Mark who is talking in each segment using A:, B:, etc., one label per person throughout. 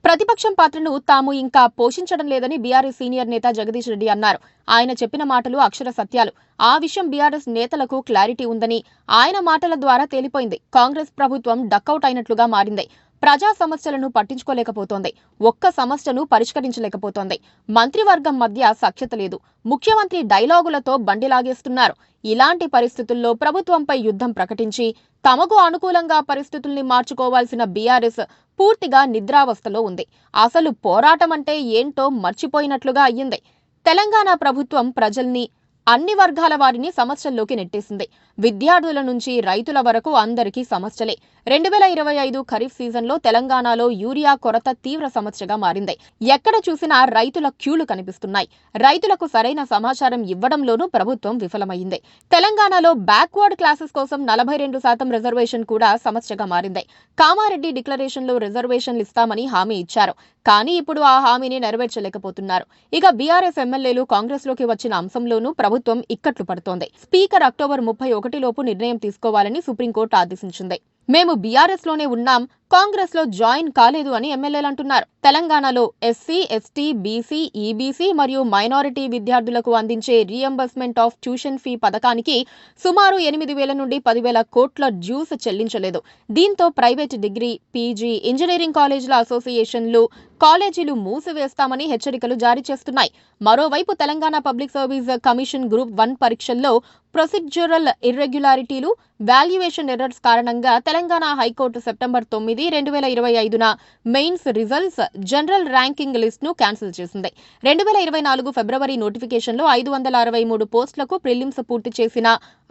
A: ప్రతిపక్షం పాత్రను తాము ఇంకా పోషించడం లేదని బీఆర్ఎస్ సీనియర్ నేత జగదీష్ రెడ్డి అన్నారు. ఆయన చెప్పిన మాటలు అక్షర సత్యాలు. ఆ విషయం బీఆర్ఎస్ నేతలకు క్లారిటీ ఉందని ఆయన మాటల ద్వారా తేలిపోయింది. కాంగ్రెస్ ప్రభుత్వం డకౌట్ అయినట్లుగా మారింది. ప్రజా సమస్యలను పట్టించుకోలేకపోతోంది. ఒక్క సమస్యను పరిష్కరించలేకపోతోంది. మంత్రివర్గం మధ్య సఖ్యత లేదు. ముఖ్యమంత్రి డైలాగులతో బండిలాగేస్తున్నారు. ఇలాంటి పరిస్థితుల్లో ప్రభుత్వంపై యుద్ధం ప్రకటించి తమకు అనుకూలంగా పరిస్థితుల్ని మార్చుకోవాల్సిన బీఆర్ఎస్ పూర్తిగా నిద్రావస్థలో ఉంది. అసలు పోరాటం అంటే ఏంటో మర్చిపోయినట్లుగా అయ్యింది. తెలంగాణ ప్రభుత్వం ప్రజల్ని, అన్ని వర్గాల వారిని సమస్యల్లోకి నెట్టేసింది. విద్యార్థుల నుంచి రైతుల వరకు అందరికీ సమస్యలే. 2025 ఖరీఫ్ సీజన్లో తెలంగాణలో యూరియా కొరత తీవ్ర సమస్యగా మారింది. ఎక్కడ చూసినా రైతుల క్యూలు కనిపిస్తున్నాయి. రైతులకు సరైన సమాచారం ఇవ్వడంలోనూ ప్రభుత్వం విఫలమైంది. తెలంగాణలో బ్యాక్వర్డ్ క్లాసెస్ కోసం 42% రిజర్వేషన్ కూడా సమస్యగా మారింది. కామారెడ్డి డిక్లరేషన్లో రిజర్వేషన్లు ఇస్తామని హామీ ఇచ్చారు. కానీ ఇప్పుడు ఆ హామీని నెరవేర్చలేకపోతున్నారు. ఇక బీఆర్ఎస్ ఎమ్మెల్యేలు కాంగ్రెస్లోకి వచ్చిన అంశంలోనూ ప్రభుత్వం ఇక్కట్లు పడుతోంది. స్పీకర్ అక్టోబర్ 31 లోపు నిర్ణయం తీసుకోవాలని సుప్రీంకోర్టు ఆదేశించింది. మేము బీఆర్ఎస్ లోనే ఉన్నాం, కాంగ్రెస్ లో జాయిన్ కాలేదు అని ఎమ్మెల్యేలు అంటున్నారు. తెలంగాణలో ఎస్సీ, ఎస్టీ, బీసీ, ఈబీసీ మరియు మైనారిటీ విద్యార్థులకు అందించే రీఎంబర్స్మెంట్ ఆఫ్ ట్యూషన్ ఫీ పథకానికి సుమారు 8,000 నుండి 10,000 కోట్ల డ్యూస్ చెల్లించలేదు. దీంతో ప్రైవేట్ డిగ్రీ, పీజీ, ఇంజనీరింగ్ కాలేజీల అసోసియేషన్లు, కాలేజీలు మూసివేస్తామని హెచ్చరికలు జారీ చేస్తున్నాయి. మరోవైపు Telangana public service commission group 1 పరీక్షల్లో ప్రొసీడ్యూరల్ ఇర్రెగ్యులారిటీలు, వాల్యుయేషన్ ఎర్రర్స్ కారణంగా తెలంగాణ హైకోర్టు సెప్టెంబర్ 9, 2025న mains results general ranking list ను క్యాన్సిల్ చేసింది. 2024 ఫిబ్రవరి నోటిఫికేషన్లో 563 పోస్టులకు ప్రిలిమ్స్ పూర్తి చేసిన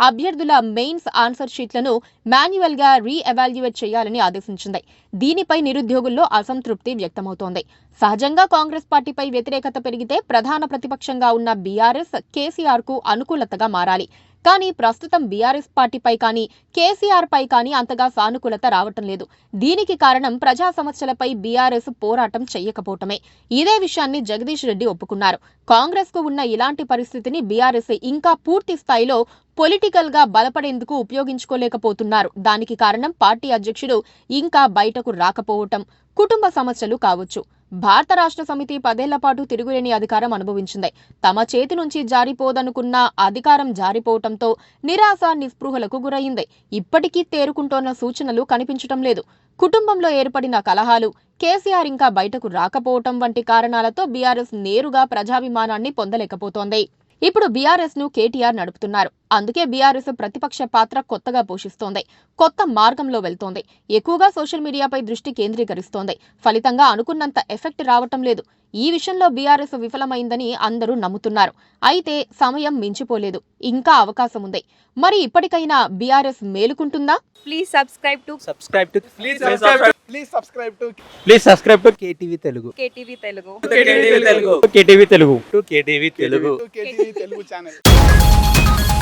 A: అభ్యర్థుల మెయిన్స్ ఆన్సర్ షీట్లను మాన్యువల్ గా రీ-ఎవాల్యుయేట్ చేయాలని ఆదేశించింది. దీనిపై నిరుద్యోగుల్లో అసంతృప్తి వ్యక్తమవుతోంది. సహజంగా కాంగ్రెస్ పార్టీపై వ్యతిరేకత పెరిగితే ప్రధాన ప్రతిపక్షంగా ఉన్న బీఆర్ఎస్ కేసీఆర్ కు అనుకూలతగా మారాలి. కానీ ప్రస్తుతం బీఆర్ఎస్ పార్టీపై కానీ కేసీఆర్ పై కానీ అంతగా సానుకూలత రావటం లేదు. దీనికి కారణం ప్రజా సమస్యలపై బీఆర్ఎస్ పోరాటం చెయ్యకపోవటమే. ఇదే విషయాన్ని జగదీష్ రెడ్డి ఒప్పుకున్నారు. కాంగ్రెస్ కు ఉన్న ఇలాంటి పరిస్థితిని బీఆర్ఎస్ ఇంకా పూర్తి స్థాయిలో పొలిటికల్ గా బలపడేందుకు ఉపయోగించుకోలేకపోతున్నారు. దానికి కారణం పార్టీ అధ్యక్షుడు ఇంకా బయటకు రాకపోవటం, కుటుంబ సమస్యలు కావచ్చు. భారత రాష్ట్ర సమితి 10 ఏళ్ల పాటు తిరుగులేని అధికారం అనుభవించింది. తమ చేతి నుంచి జారిపోదనుకున్న అధికారం జారిపోవటంతో నిరాశ, నిస్పృహలకు గురయింది. ఇప్పటికీ తేరుకుంటోన్న సూచనలు కనిపించటం లేదు. కుటుంబంలో ఏర్పడిన కలహాలు, కేసీఆర్ ఇంకా బయటకు రాకపోవటం వంటి కారణాలతో బీఆర్ఎస్ నేరుగా ప్రజాభిమానాన్ని పొందలేకపోతోంది. ఇప్పుడు బీఆర్ఎస్ ను కేటీఆర్ నడుపుతున్నారు. అందుకే బీఆర్ఎస్ ప్రతిపక్ష పాత్ర కొత్తగా పోషిస్తోంది. కొత్త మార్గంలో వెళ్తోంది. ఎక్కువగా సోషల్ మీడియాపై దృష్టి కేంద్రీకరిస్తోంది. ఫలితంగా అనుకున్నంత ఎఫెక్ట్ రావటం లేదు. ఈ విషయంలో బీఆర్ఎస్ విఫలమైందని అందరూ నమ్ముతున్నారు. అయితే సమయం మించిపోలేదు. ఇంకా అవకాశం ఉంది. మరి ఇప్పటికైనా BRS మేలుకుంటుందా?
B: Please subscribe to
C: KTV Telugu.
B: KTV Telugu.
C: KTV Telugu.
D: KTV Telugu channel.